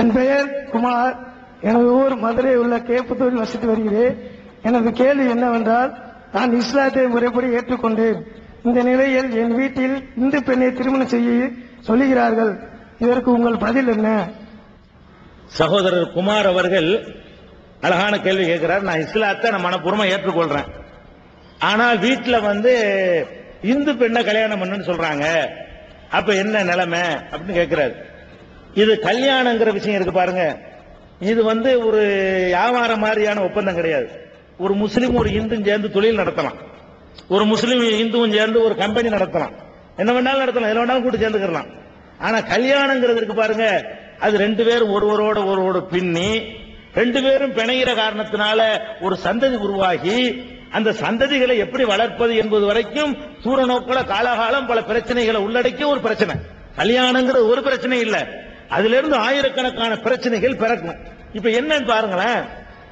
என் பெயர் குமார். எனது ஊர் மதுரை உள்ள கேப்புத்தூரில் வசித்து வருகிறேன். எனது கேள்வி என்னவென்றால், நான் இஸ்லாத்தை முறைப்படி ஏற்றுக்கொண்டேன். இந்த நிலையில் என் வீட்டில் இந்து பெண்ணை திருமணம் செய்ய சொல்லுகிறார்கள். இதற்கு உங்கள் பதில் என்ன? சகோதரர் குமார் அவர்கள் அழகான கேள்வி கேட்கிறார். நான் இஸ்லாத்தை நான் மனப்பூர்வமா ஏற்றுக்கொள்றேன். ஆனால் வீட்டில் இந்து பெண்ணை கல்யாணம் பண்ணுன்னு சொல்றாங்க. அப்ப என்ன நிலைமை அப்படின்னு கேட்கிறாரு. இது கல்யாணங்கிற விஷயம் இருக்கு பாருங்க. இது ஒரு வியாபாரம் மாதிரியான ஒப்பந்தம் கிடையாது. ஒரு முஸ்லீம் ஒரு இந்துவும் சேர்ந்து தொழில் நடத்தலாம். ஒரு முஸ்லீம் இந்துவும் சேர்ந்து ஒரு கம்பெனி நடத்தலாம். என்ன வேணாலும் நடத்தலாம், எல்லாம் வேணாலும் கூட்டு சேர்ந்துக்கலாம். ஆனா கல்யாணங்கிறது இருக்கு பாருங்க, அது ரெண்டு பேரும் ஒருவரோட பின்னி ரெண்டு பேரும் பிணைகிற காரணத்தினால ஒரு சந்ததி உருவாகி அந்த சந்ததிகளை எப்படி வளர்ப்பது என்பது வரைக்கும் தூர நோக்குல காலகாலம் பல பிரச்சனைகளை உள்ளடக்கிய ஒரு பிரச்சனை. கல்யாணங்கிறது ஒரு பிரச்சனை இல்ல, அதுல இருந்து ஆயிரக்கணக்கான பிரச்சனைகள் பிறக்கும். இப்ப என்னன்னு பாருங்களேன்,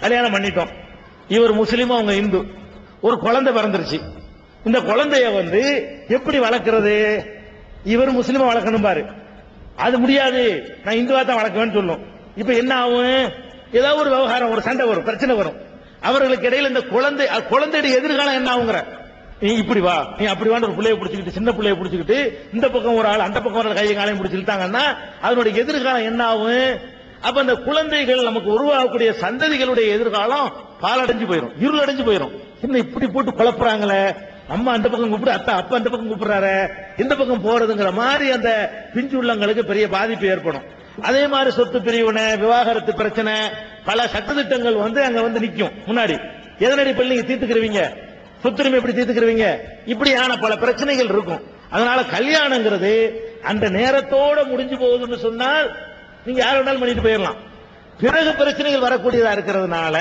கல்யாணம் பண்ணிட்டோம், இவர் முஸ்லீம் அவங்க இந்து, ஒரு குழந்தை பிறந்துருச்சு. இந்த குழந்தைய எப்படி வளர்க்கிறது? இவர் முஸ்லீமா வளர்க்கணும் பாரு, அது முடியாது, நான் இந்துவா தான் வளர்க்குவேன்னு சொல்லும். இப்ப என்ன ஆகும்? ஏதாவது ஒரு விவகாரம், ஒரு சண்டை வரும், பிரச்சனை வரும். அவர்களுக்கு இடையில இந்த குழந்தையுடைய எதிர்காலம் என்ன ஆகுங்கிற, நீ இப்படி வா, நீ அப்படி வான்னு ஒரு பிள்ளைய பிடிச்சிக்கிட்டு, சின்ன பிள்ளைய பிடிச்சிக்கிட்டு இந்த பக்கம் ஒரு ஆள் அந்த பக்கம் ஒரு கையை காலையும் பிடிச்சிட்டாங்கன்னா அதனுடைய எதிர்காலம் என்ன ஆகும்? அப்ப அந்த குழந்தைகள் நமக்கு உருவாகக்கூடிய சந்ததிகளுடைய எதிர்காலம் பாலடைஞ்சு போயிடும், இருள் அடைஞ்சு போயிடும். என்ன இப்படி போட்டு குழப்புறாங்களே, அம்மா அந்த பக்கம் கூப்பிடு, அப்பா அந்த பக்கம் கூப்பிடுறாரு, இந்த பக்கம் போறதுங்கிற மாதிரி அந்த பிஞ்சு உள்ளங்களுக்கு பெரிய பாதிப்பு ஏற்படும். அதே மாதிரி சொத்து பிரிவினை, விவாகரத்து பிரச்சனை, பல சட்டத்திட்டங்கள் அங்க நிக்கும் முன்னாடி. எதனடி பள்ளி நீங்க தீர்த்துக்கிறீங்க, சொத்துரிமை எப்படி தீர்த்துக்கிறீங்க, இப்படியான பல பிரச்சனைகள் இருக்கும். அதனால கல்யாணங்கிறது அந்த நேரத்தோட முடிஞ்சு போகுதுன்னு சொன்னால் நீங்க யார வேணாலும் பண்ணிட்டு போயிடலாம். பிறகு பிரச்சனைகள் வரக்கூடியதா இருக்கிறதுனால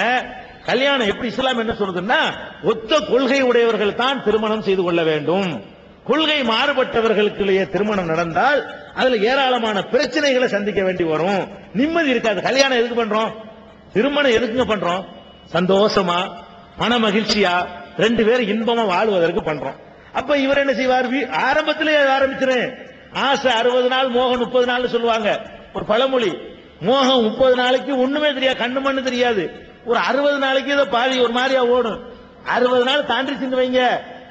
கல்யாணம் எப்படி இஸ்லாம் என்ன சொல்றதுன்னா, ஒத்த கொள்கை உடையவர்கள் தான் திருமணம் செய்து கொள்ள வேண்டும். கொள்கை மாறுபட்டவர்களுக்குள்ளேயே திருமணம் நடந்தால் அதுல ஏராளமான பிரச்சனைகளை சந்திக்க வேண்டி வரும், நிம்மதி இருக்காது. கல்யாணம் எதுக்கு பண்றோம்? திருமணம் எதுக்குங்க பண்றோம்? சந்தோஷமா, மன மகிழ்ச்சியா, ரெண்டு பேரும் இன்பமா வாழ்வதற்கு பண்றோம். அப்ப இவர் என்ன செய்வார்? ஆரம்பத்திலேயே ஆரம்பிச்சிரு. ஆசை 60 நாள், மோகம் 30 நாள் சொல்லுவாங்க. ஒரு பழமொழி, மோகம் 30 நாளைக்கு ஒண்ணுமே தெரியாது, கண்ணு மண்ணு தெரியாது. ஒரு 60 நாளைக்கு இதை பாதி ஒரு மாதிரியா ஓடும். 60 நாள் தாண்டி சிந்து வைங்க,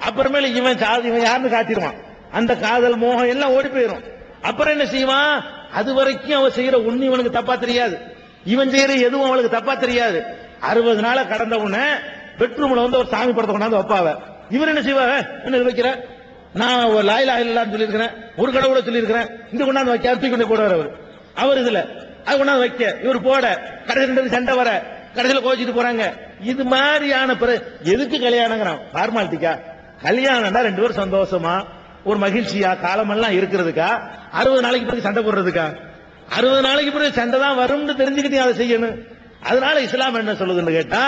அப்புறமேல இவன் யாருன்னு காத்திடுவான். அந்த காதல் மோகம் எல்லாம் ஓடி போயிடும். அப்புறம் என்ன செய்வான்? அது வரைக்கும் அவன் செய்யற ஒண்ணு இவனுக்கு தப்பா தெரியாது, இவன் செய்யற எதுவும் அவனுக்கு தப்பா தெரியாது. 60 நாள கடந்த உடனே பெட்ரூம்ல ஒரு சாமி படத்தை கொண்டாந்து வைப்பாவ. இவர் என்ன செய்வாங்க? என்ன வைக்கிற, நான் ஒரு லாயிலா இல்லன்னு சொல்லியிருக்கிறேன், ஒரு கடவுளை சொல்லியிருக்கிறேன், இந்த கொண்டாந்து வைக்க தூக்கி கொண்டு போடுவார் அவர் இதுல, அது கொண்டாந்து வைக்க இவர் போட, கடைசி சண்டை வர, கடைசியில் கோச்சிட்டு போறாங்க. இது மாதிரியான எதுக்கு கல்யாணங்கிறான்? ஃபார்மாலிட்டிக்கா? கல்யாணம்னா ரெண்டு பேரும் சந்தோஷமா ஒரு மகிழ்ச்சியா காலமெல்லாம் இருக்கிறதுக்கா? 60 நாளைக்கு பிறகு சண்டை போடுறதுக்கா? 60 நாளைக்கு பிறகு சண்டை தான் வரும்னு தெரிஞ்சுக்கிட்டு அதை செய்யணும். அதனால இஸ்லாம் என்ன சொல்லுதுன்னு கேட்டா,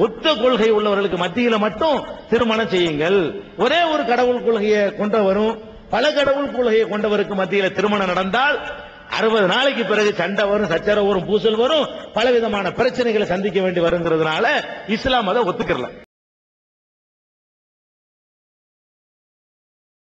ஒத்த கொள்கை உள்ளவர்களுக்கு மத்தியில மட்டும் திருமணம் செய்யுங்கள். ஒரே ஒரு கடவுள் கொள்கையை கொண்டவரும் பல கடவுள் கொள்கையை கொண்டவருக்கு மத்தியில திருமணம் நடந்தால் 60 நாளைக்கு பிறகு சண்டை வரும், சச்சரவு வரும், பூசல் வரும், பல விதமான பிரச்சனைகளை சந்திக்க வேண்டி வருங்கிறதுனால இஸ்லாம் அதை ஒத்துக்கிறல.